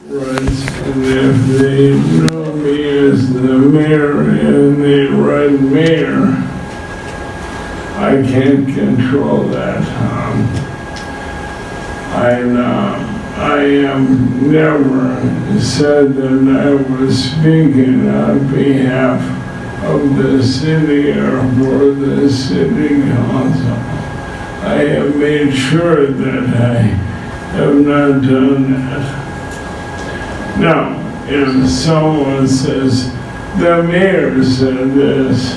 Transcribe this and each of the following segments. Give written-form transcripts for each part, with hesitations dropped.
Right, and if they know me as the mayor and the red mayor, I can't control that. I am never said that I was speaking on behalf of the city or for the city council. I have made sure that I have not done that. Now, if someone says, the mayor said this,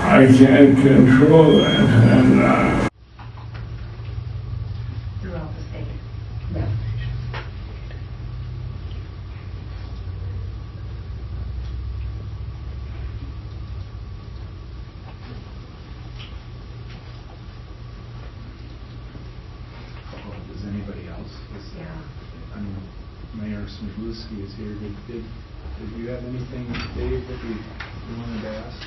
I can't control that, and throughout the state. Does anybody else? Yeah. I mean, Mayor Smigulski is here. Did you have anything, Dave, that you wanted to ask?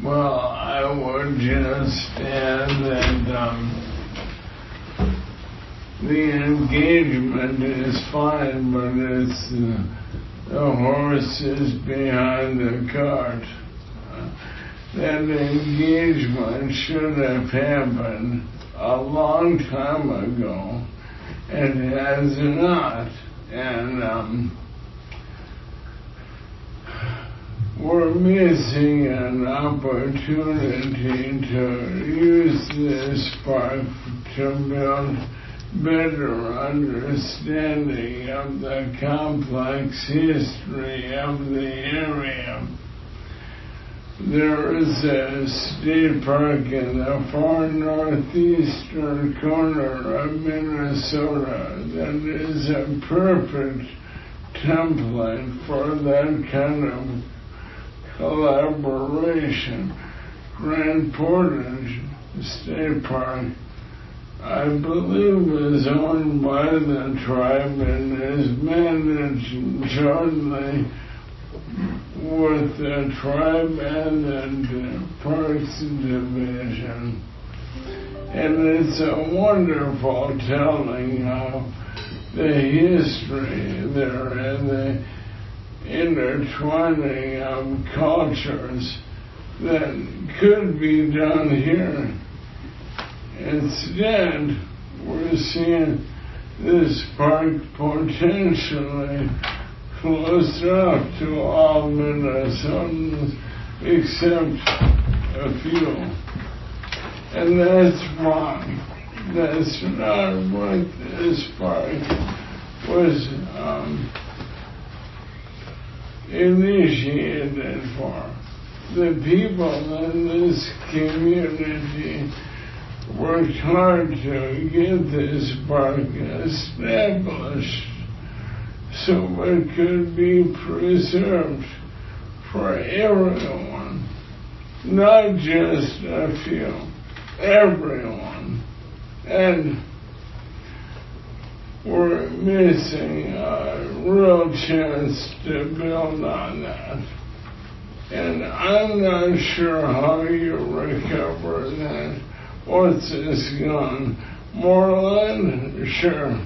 well, I would just add that the engagement is fine, but it's the horses behind the cart. That engagement should have happened a long time ago. It has not, and we're missing an opportunity to use this park to build better understanding of the complex history of the area. There is a state park in the far northeastern corner of Minnesota that is a perfect template for that kind of collaboration. Grand Portage State Park, I believe, is owned by the tribe and is managed jointly with the tribe and the Parks Division. And it's a wonderful telling of the history there and the intertwining of cultures that could be done here. Instead, we're seeing this park potentially closed off to all Minnesotans except a few. And that's wrong. That's not what this park was initiated for. The people in this community worked hard to get this park established so it could be preserved for everyone, not just a few, everyone. And we're missing a real chance to build on that. And I'm not sure how you recover that. Once it's gone. Moreland, sure.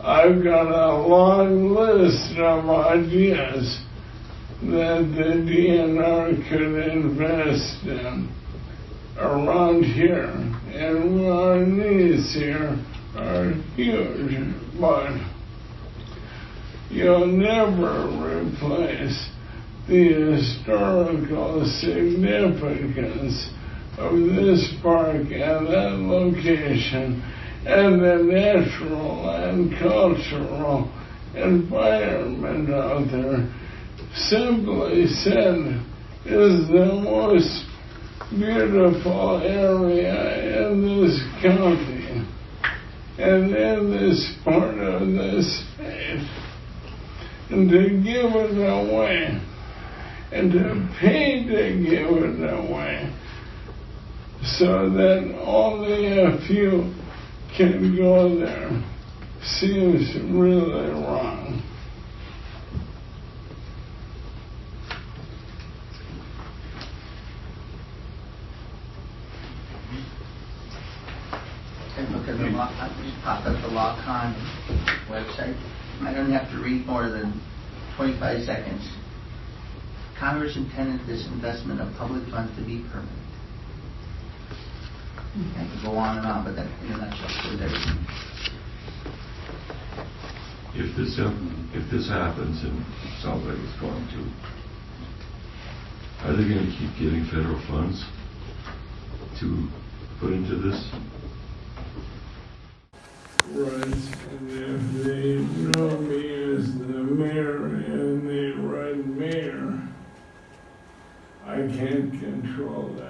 I've got a long list of ideas that the DNR could invest in around here. And our needs here are huge, but you'll never replace the historical significance of this park and that location and the natural and cultural environment out there. Simply said, is the most beautiful area in this county and in this part of the state. And to give it away and to pay to give it away so that only a few can go there seems really wrong. And look at the lot, you popped up the on the website. I don't have to read more than 25 seconds. Congress intended this investment of public funds to be permanent. I could go on and on, but that in a nutshell says everything. If this happens, and it sounds like it's going to, are they going to keep getting federal funds to put into this? Right, and if they know me as the mayor and they run mayor, I can't control that.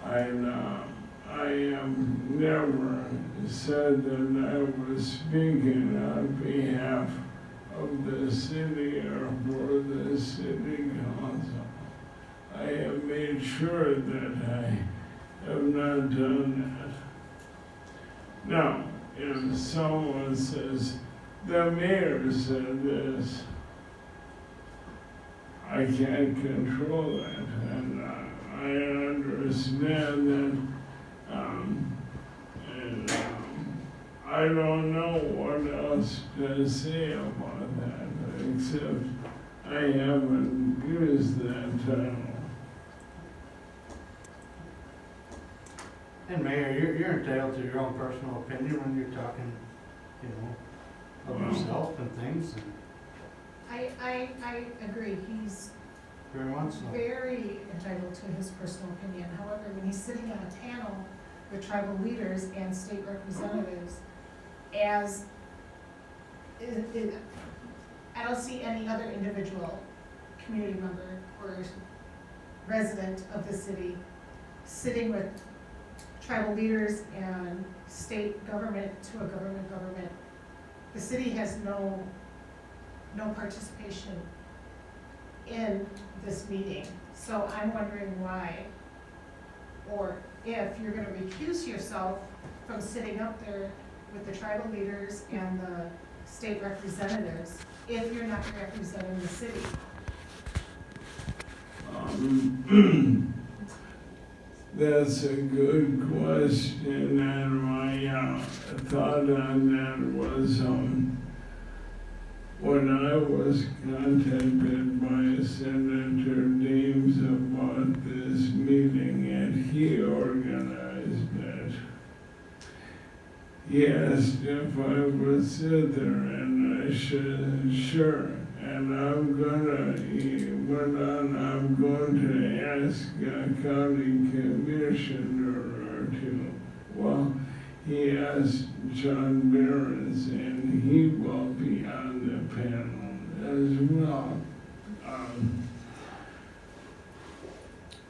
I am never said that I was speaking on behalf of the city or for the city council. I have made sure that I have not done that. Now, if someone says, the mayor said this, I can't control that, and I understand that, I don't know what else to say about that, except I haven't used that title. And Mayor, you're entitled to your own personal opinion when you're talking, you know, of yourself and things, and I agree, he's very much so. very entitled to his personal opinion. However, when he's sitting on a panel with tribal leaders and state representatives, I don't see any other individual, community member, or resident of the city sitting with tribal leaders and state government to a government. The city has no participation in this meeting. So I'm wondering why, or if you're gonna recuse yourself from sitting up there with the tribal leaders and the state representatives, if you're not representing the city. That's a good question, and my thought on that was when I was contacted by Senator Deems about this meeting, and he organized it. He asked if I would sit there, and I said, sure. And I'm gonna, he went on, I'm going to ask a county commissioner or two. Well, he asked John Barons, and he will be on the panel as well.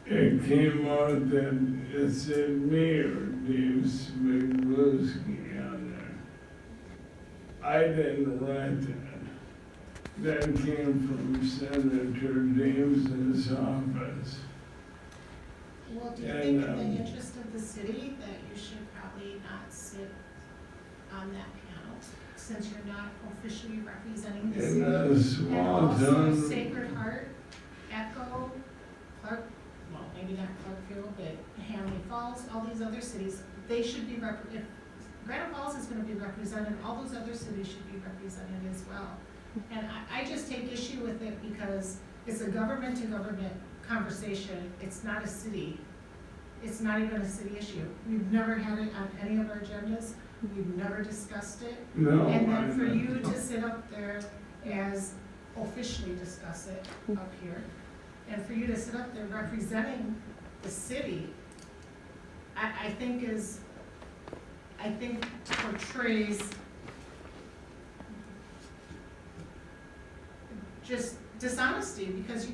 It came out that it said Mayor Dave Smigulski on there. I didn't write that. That came from Senator James's office. Well, do you think in the interest of the city that you should probably not sit on that panel, since you're not officially representing the city? And also Sacred Heart, Echo, Clark, well, maybe not Clarkfield, but Hamley Falls, all these other cities, they should be if Granite Falls is gonna be represented, all those other cities should be represented as well. And I just take issue with it because it's a government-to-government conversation. It's not a city. It's not even a city issue. We've never had it on any of our agendas. We've never discussed it. No, And then for you to sit up there as officially discuss it up here, and for you to sit up there representing the city, I think portrays just dishonesty, because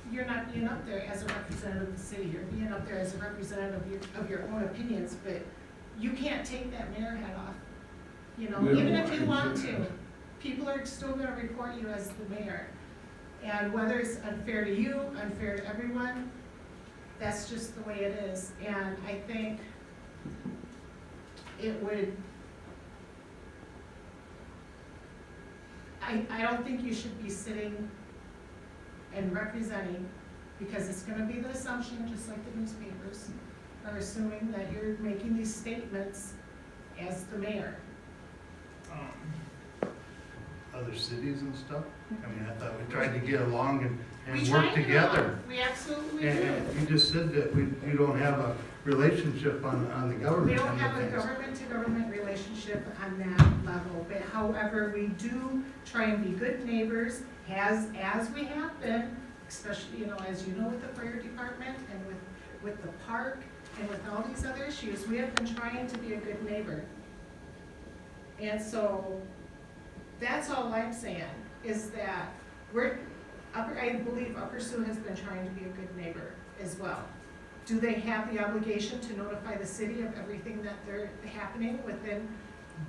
you're not being up there as a representative of the city. You're being up there as a representative of your own opinions, but you can't take that mayor hat off. You know, even if you want to, people are still gonna report you as the mayor. And whether it's unfair to you, unfair to everyone, that's just the way it is. And I think it would, I don't think you should be sitting and representing, because it's gonna be the assumption, just like the newspapers are assuming, that you're making these statements as the mayor. Other cities and stuff? I mean, I thought we tried to get along We and try work to get together. along. We absolutely And do. you just said that you don't have a relationship on the government. We don't end have of a things. government-to-government relationship on that level, but however, we do try and be good neighbors, as we have been, especially, as you know, with the fire department and with the park and with all these other issues, we have been trying to be a good neighbor. And so, that's all I'm saying, is that I believe Upper Sioux has been trying to be a good neighbor as well. Do they have the obligation to notify the city of everything that they're happening within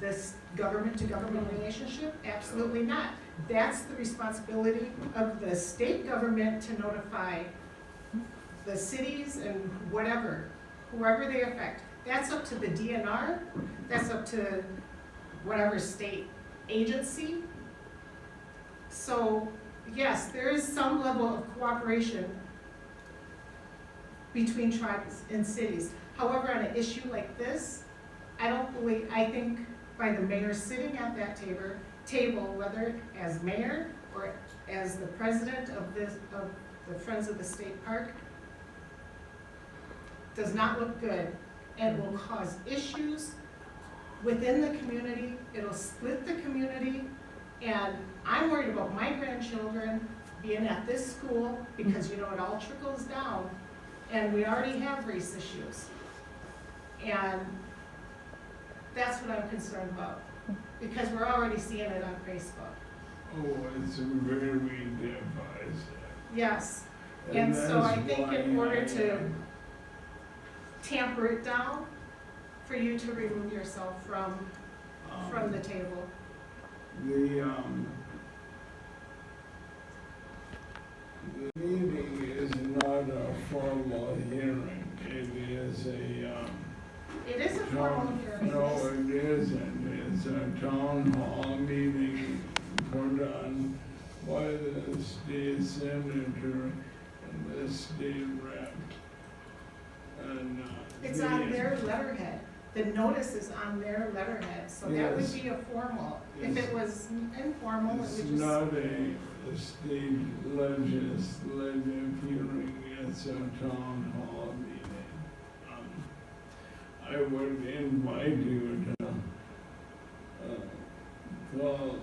this government-to-government relationship? Absolutely not. That's the responsibility of the state government to notify the cities and whoever they affect. That's up to the DNR, that's up to whatever state agency. So, yes, there is some level of cooperation between tribes and cities. However, on an issue like this, I think by the mayor sitting at that table, whether as mayor or as the president of the Friends of the State Park, does not look good and will cause issues within the community. It'll split the community, and I'm worried about my grandchildren being at this school because it all trickles down, and we already have race issues. And that's what I'm concerned about, because we're already seeing it on Facebook. Oh, it's very divisive. Yes, and so I that's think in why order I to am- tamper it down, for you to remove yourself from the table. The meeting is not a formal hearing, it is a, It is a formal hearing. no, it isn't, it's a town hall meeting put on by the state senator and the state rep. And, It's on their letterhead. The notice is on their letterhead, so that would Yes. be a formal. If Yes. it was informal, it It's would just. not a state legislative hearing, it's a town hall meeting. I would invite you to call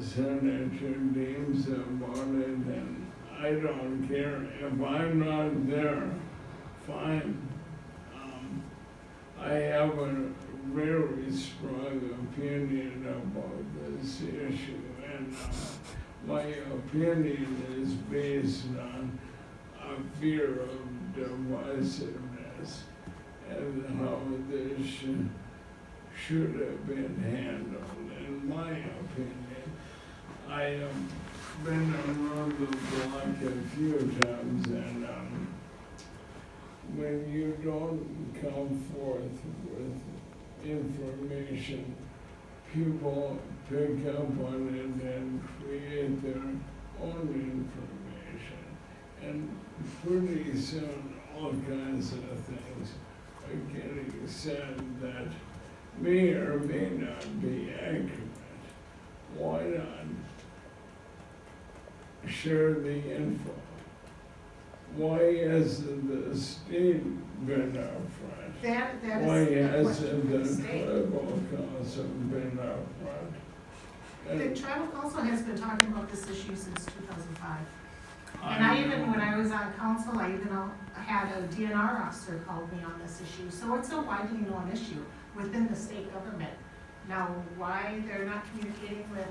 Senator Deems about it, and I don't care if I'm not there, fine. I have a very strong opinion about this issue, and my opinion is based on a fear of divisiveness and how this should have been handled, in my opinion. I have been around the block a few times, and when you don't come forth with information, people pick up on it and create their own information. And pretty soon, all kinds of things are getting said that may or may not be accurate. Why not share the info? Why hasn't the state been up front? That Why is the question hasn't for the the state. tribal council been up front? The And tribal council has been talking about this issue since 2005. And I even, when I was on council, I even had a DNR officer called me on this issue. So it's a widely known issue within the state government. Now, why they're not communicating with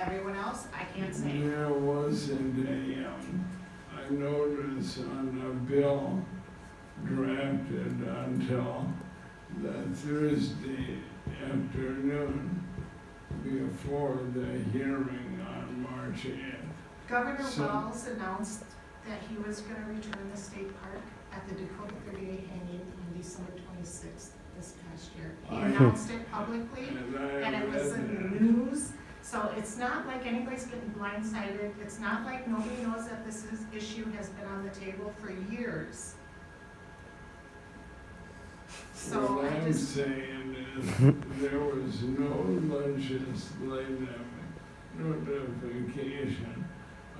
everyone else, I can't say. There wasn't I noticed on a bill drafted until the Thursday afternoon before the hearing on March 8th. Governor So- Wells announced that he was gonna return the state park at the Dakota 38 hanging on December 26th this past year. He I- announced it publicly, And I and it was read in the that. news. So it's not like anybody's getting blindsided. It's not like nobody knows that issue has been on the table for years. So What I I'm just, saying there was no legislative notification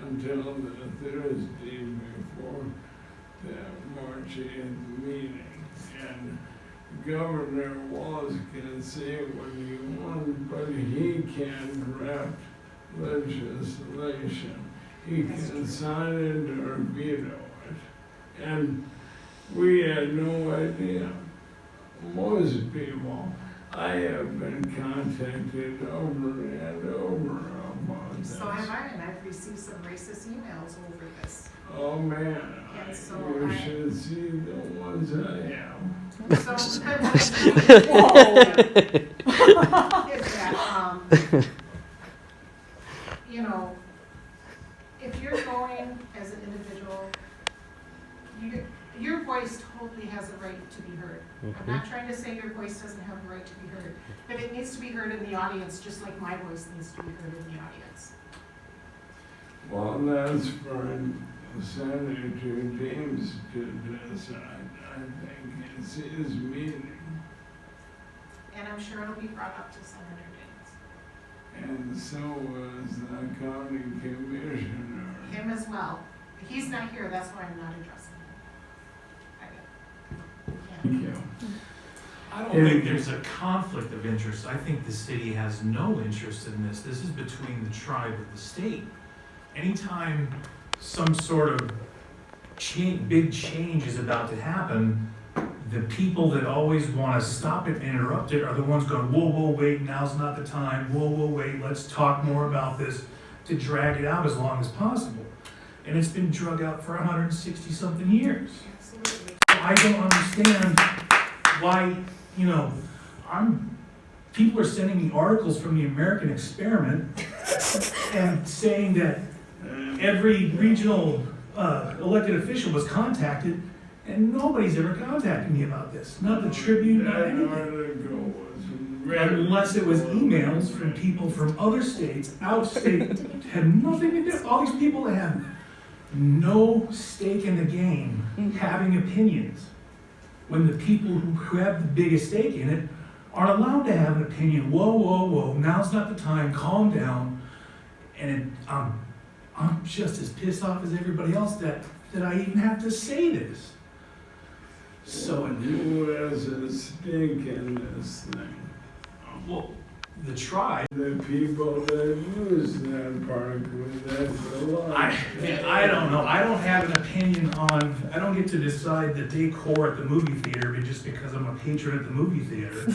until the Thursday before the March 8th meeting. And Governor Walz can say what he wants, but he can't draft legislation. He can sign it or veto it. And we had no idea. Most people, I have been contacted over and over about this. So have I, and I've received some racist emails over this. Oh, man, And so you I- should see the ones I have. So, is that, you know, if you're going as an individual, your voice totally has a right to be heard. I'm not trying to say your voice doesn't have a right to be heard, but it needs to be heard in the audience, just like my voice needs to be heard in the audience. Well, that's for Senator James to decide. I think it's his meeting. And I'm sure it'll be brought up to Senator James. And so was the county commissioner. Him as well. He's not here, that's why I'm not addressing him. Thank you. I don't think there's a conflict of interest. I think the city has no interest in this. This is between the tribe and the state. Anytime some sort of big change is about to happen, the people that always want to stop it and interrupt it are the ones going, whoa, whoa, wait, now's not the time. Whoa, whoa, wait, let's talk more about this, to drag it out as long as possible. And it's been drug out for 160-something years. Absolutely. I don't understand why, you know, people are sending me articles from the American Experiment and saying that every regional elected official was contacted, and nobody's ever contacted me about this. Not the Tribune, not That anything. article was Unless it was emails from people from other states, out of state, had nothing to do. All these people that have no stake in the game, having opinions, when the people who have the biggest stake in it aren't allowed to have an opinion. Whoa, whoa, whoa, now's not the time, calm down. And I'm just as pissed off as everybody else that I even have to say this. So, who has a stake in this thing? well, the tribe, The people that use that park with that garage. I don't know. I don't have an opinion on, I don't get to decide the decor at the movie theater just because I'm a patron at the movie theater.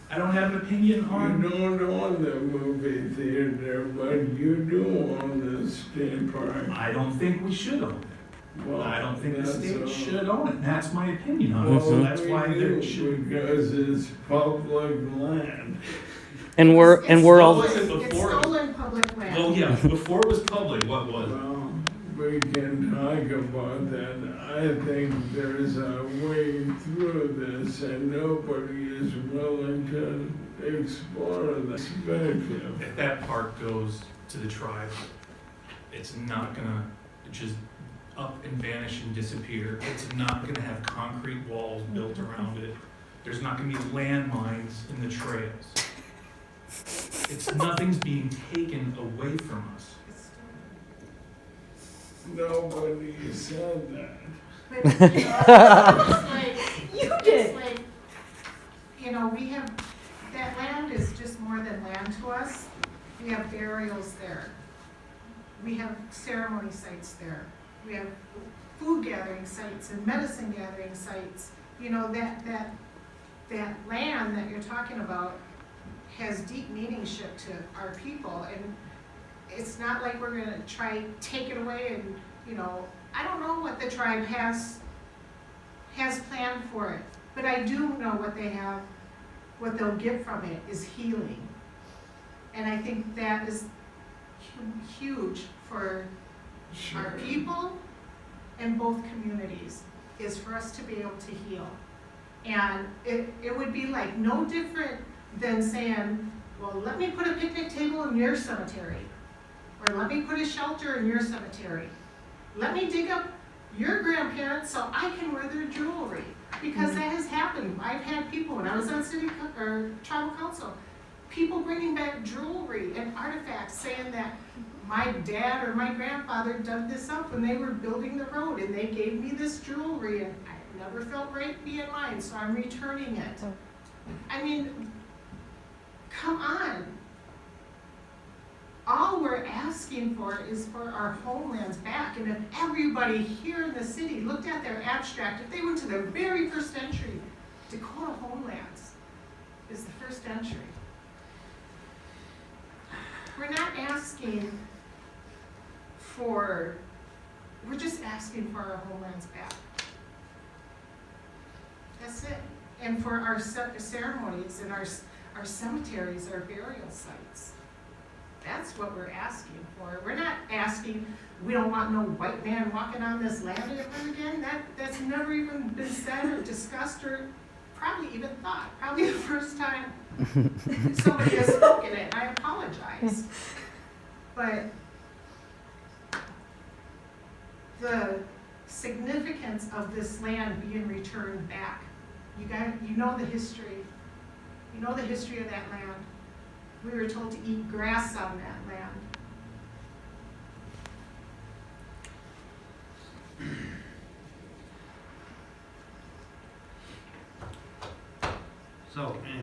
I don't have an opinion You on, don't own the movie theater, but you do own the state park. I don't think we should own it. Well, I don't think the that's state a- should own it. That's my opinion on it. So Well, that's why we there do, should. because it's public land. And we're all It's It's before- stolen public land. Well, yeah, before it was public, what was it? Well, we can talk about that. I think there's a way through this and nobody is willing to explore the perspective. If that park goes to the tribe, it's not gonna just up and vanish and disappear. It's not gonna have concrete walls built around it. There's not gonna be landmines in the trails. Nothing's being taken away from us. It's Nobody said that. But, you know, it's like, You it's did. like, you know, we have, that land is just more than land to us. We have burials there. We have ceremony sites there. We have food gathering sites and medicine gathering sites. You know, that land that you're talking about has deep meaningship to our people, and it's not like we're gonna try take it away and, you know, I don't know what the tribe has planned for it, but I do know what they have, what they'll get from it is healing. And I think that is huge for our people in both communities, is for us to be able to heal. And it would be like no different than saying, well, let me put a picnic table in your cemetery, or let me put a shelter in your cemetery. Let me dig up your grandparents so I can wear their jewelry. Because that has happened. I've had people, when I was on or tribal council, people bringing back jewelry and artifacts saying that my dad or my grandfather dug this up when they were building the road and they gave me this jewelry and I never felt right being mine, so I'm returning it. I mean, come on. All we're asking for is for our homelands back. And if everybody here in the city looked at their abstract, if they went to the very first entry, Dakota Homelands is the first entry. We're not asking for, we're just asking for our homelands back. That's it. And for our ceremonies and our cemeteries, our burial sites. That's what we're asking for. We're not asking, we don't want no white man walking on this land ever again. That's never even been said or discussed or probably even thought. Probably the first time somebody has spoken it. I apologize. But the significance of this land being returned back, you know the history. You know the history of that land. We were told to eat grass on that land.